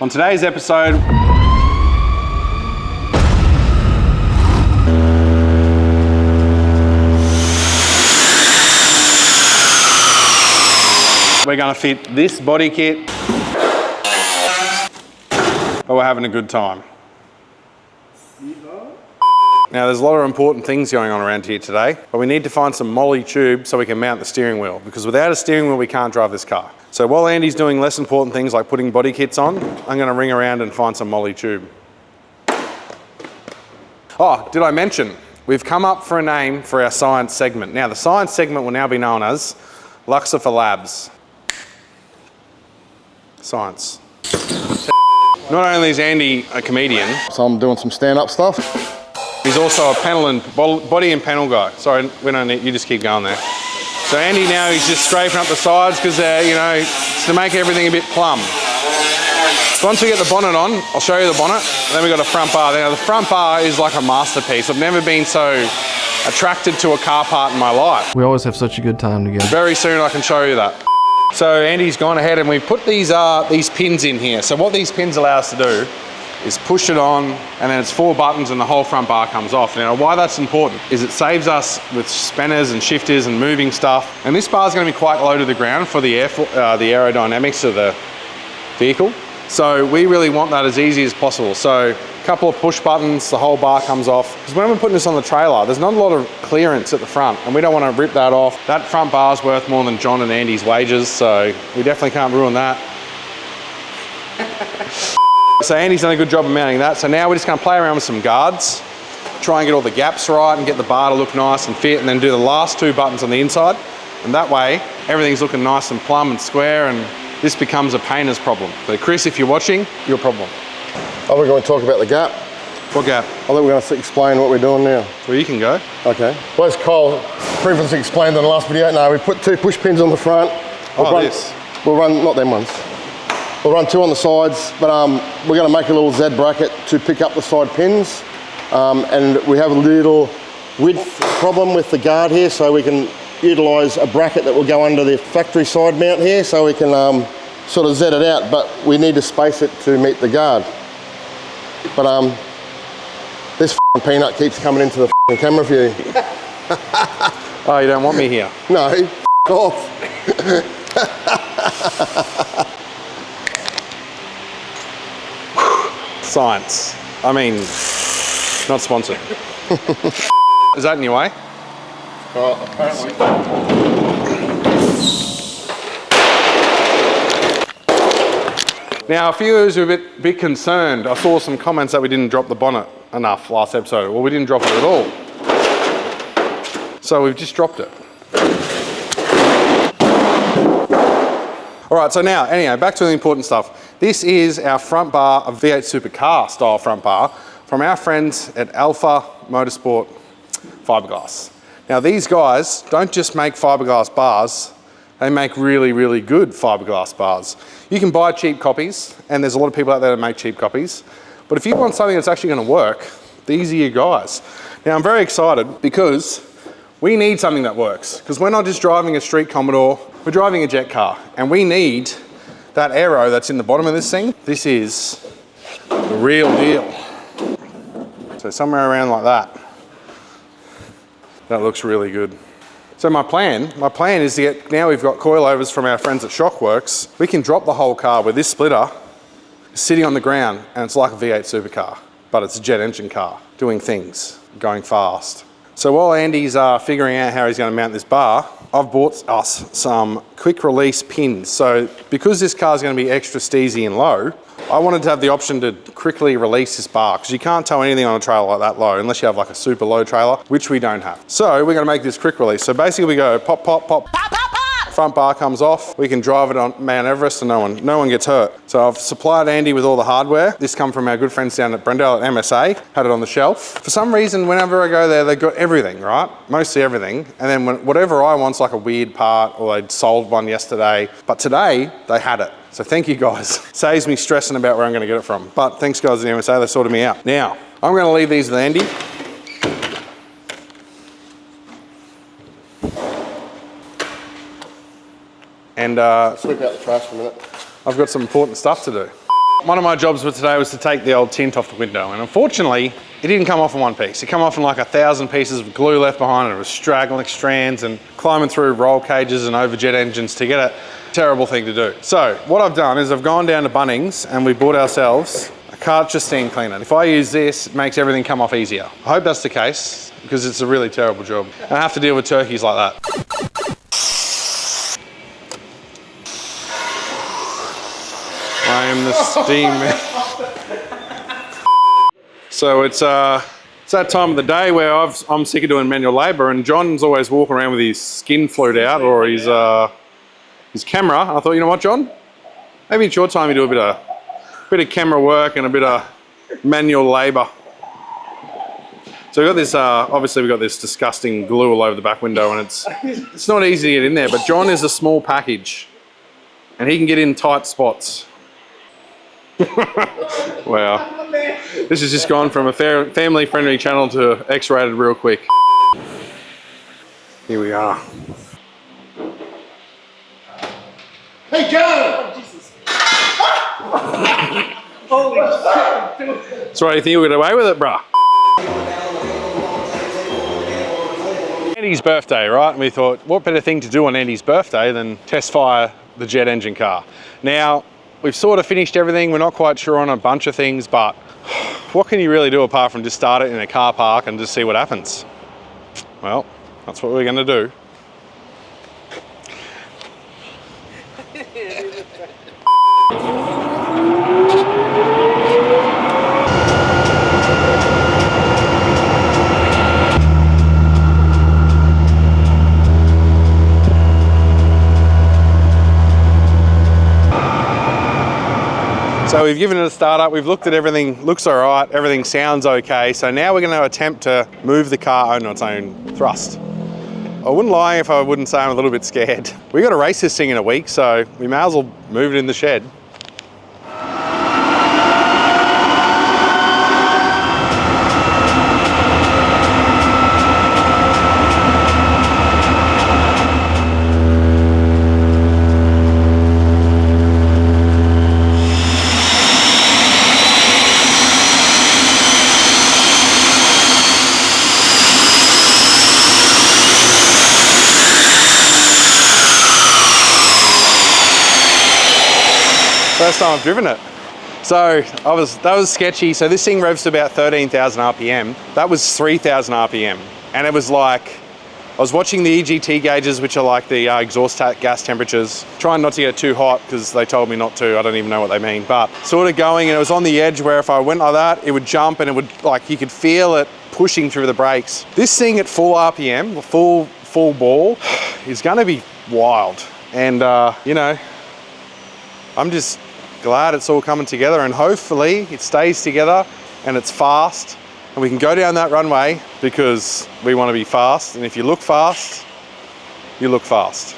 On today's episode, we're going to fit this body kit, but we're having a good time. Now there's a lot of important things going on around here today, but we need to find some molly tube so we can mount the steering wheel, because without a steering wheel we can't drive this car. So while Andy's doing less important things like putting body kits on, I'm going to ring around and find some molly tube. Oh, did I mention, we've come up for a name for our science segment. Now the science segment will now be known as LUXIFER Labs. Science. Not only is Andy a comedian, so I'm doing some stand-up stuff. He's also a panel and body and panel guy. Sorry, we don't need, you just keep going there. So Andy now, he's just scraping up the sides because you know, it's to make everything a bit plumb. So once we get the bonnet on, I'll show you the bonnet. And then we've got a front bar. Now the front bar is like a masterpiece. I've never been so attracted to a car part in my life. We always have such a good time together. Very soon I can show you that. So Andy's gone ahead and we've put these pins in here. So what these pins allow us to do is push it on, and then it's 4 buttons and the whole front bar comes off. Now why that's important is it saves us with spanners and shifters and moving stuff. And this bar is going to be quite low to the ground for the aerodynamics of the vehicle. So we really want that as easy as possible. So a couple of push buttons, the whole bar comes off. Because when we're putting this on the trailer, there's not a lot of clearance at the front, and we don't want to rip that off. That front bar is worth more than John and Andy's wages, so we definitely can't ruin that. So Andy's done a good job of mounting that. So now we're just going to play around with some guards, try and get all the gaps right and get the bar to look nice and fit, and then do the last 2 buttons on the inside. And that way, everything's looking nice and plumb and square, and this becomes a painter's problem. So Chris, if you're watching, your problem. Are we going to talk about the gap? What gap? I think we're going to explain what we're doing now. Well, you can go. Okay. Well, as Kyle previously explained in the last video, no, we put 2 push pins on the front. We'll run, not them ones. We'll run 2 on the sides, but we're going to make a little Z bracket to pick up the side pins. And we have a little width problem with the guard here, so we can utilise a bracket that will go under the factory side mount here, so we can sort of Z it out, but we need to space it to meet the guard. But this peanut keeps coming into the camera view. Oh, you don't want me here? No, off. Science. I mean, not sponsored. Is that in your way? Apparently. Now, a few of you are a bit concerned. I saw some comments that we didn't drop the bonnet enough last episode. Well, we didn't drop it at all. So we've just dropped it. All right, so now, anyway, back to the important stuff. This is our front bar, a V8 Supercar style front bar from our friends at Alpha Motorsport Fiberglass. Now these guys don't just make fiberglass bars, they make really, really good fiberglass bars. You can buy cheap copies, and there's a lot of people out there that make cheap copies, but if you want something that's actually going to work, these are your guys. Now I'm very excited because we need something that works, because we're not just driving a street Commodore, we're driving a jet car, and we need that aero that's in the bottom of this thing. This is the real deal. So somewhere around like that. That looks really good. So my plan is to get, now we've got coilovers from our friends at Shockworks, we can drop the whole car with this splitter sitting on the ground, and it's like a V8 supercar, but it's a jet engine car, doing things, going fast. So while Andy's figuring out how he's going to mount this bar, I've bought us some quick release pins. So because this car is going to be extra steezy and low, I wanted to have the option to quickly release this bar, because you can't tow anything on a trailer like that low unless you have like a super low trailer, which we don't have. So we're going to make this quick release. So basically we go pop, pop, pop. Pop, pop, pop. Front bar comes off. We can drive it on Mount Everest and no one gets hurt. So I've supplied Andy with all the hardware. This come from our good friends down at Brendale at MSA. Had it on the shelf. For some reason, whenever I go there, they've got everything, right? Mostly everything. And then whatever I want's like a weird part, or they'd sold one yesterday. But today, they had it. So thank you guys. Saves me stressing about where I'm gonna get it from. But thanks guys at MSA, they sorted me out. Now, I'm gonna leave these with Andy. And sweep out the trash for a minute. I've got some important stuff to do. One of my jobs for today was to take the old tint off the window, and unfortunately, it didn't come off in one piece. It came off in like 1,000 pieces of glue left behind it. It was straggling strands and climbing through roll cages and over jet engines to get it. Terrible thing to do. So what I've done is I've gone down to Bunnings and we bought ourselves a cartridge steam cleaner. If I use this, it makes everything come off easier. I hope that's the case because it's a really terrible job. And I have to deal with turkeys like that. I am the steam man. So it's that time of the day where I'm sick of doing manual labour, and John's always walking around with his skin flute out or his camera. And I thought, you know what, John? Maybe it's your time to do a bit of camera work and a bit of manual labour. So we've got this, obviously we've got this disgusting glue all over the back window, and it's not easy to get in there, but John is a small package and he can get in tight spots. Wow. This has just gone from a family-friendly channel to X-rated real quick. Here we are. Hey, Joe! Holy shit. That's right, you think you'll get away with it, bruh? Andy's birthday, right? And we thought, what better thing to do on Andy's birthday than test fire the jet engine car? Now, we've sort of finished everything. We're not quite sure on a bunch of things, but what can you really do apart from just start it in a car park and just see what happens? Well, that's what we're gonna do. So we've given it a start up, we've looked at everything, looks all right, everything sounds okay. So now we're going to attempt to move the car on its own thrust. I wouldn't lie if I wouldn't say I'm a little bit scared. We got to race this thing in a week, so we may as well move it in the shed. First time I've driven it. So that was sketchy. So this thing revs to about 13,000 RPM. That was 3,000 RPM. And it was like, I was watching the EGT gauges, which are like the exhaust gas temperatures, trying not to get too hot because they told me not to. I don't even know what they mean, but sort of going, and it was on the edge where if I went like that, it would jump and it would, like, you could feel it pushing through the brakes. This thing at full RPM, full ball, is gonna be wild. And you know, I'm just glad it's all coming together, and hopefully it stays together and it's fast and we can go down that runway because we want to be fast. And if you look fast, you look fast.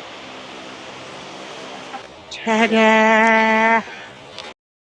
Ta-da!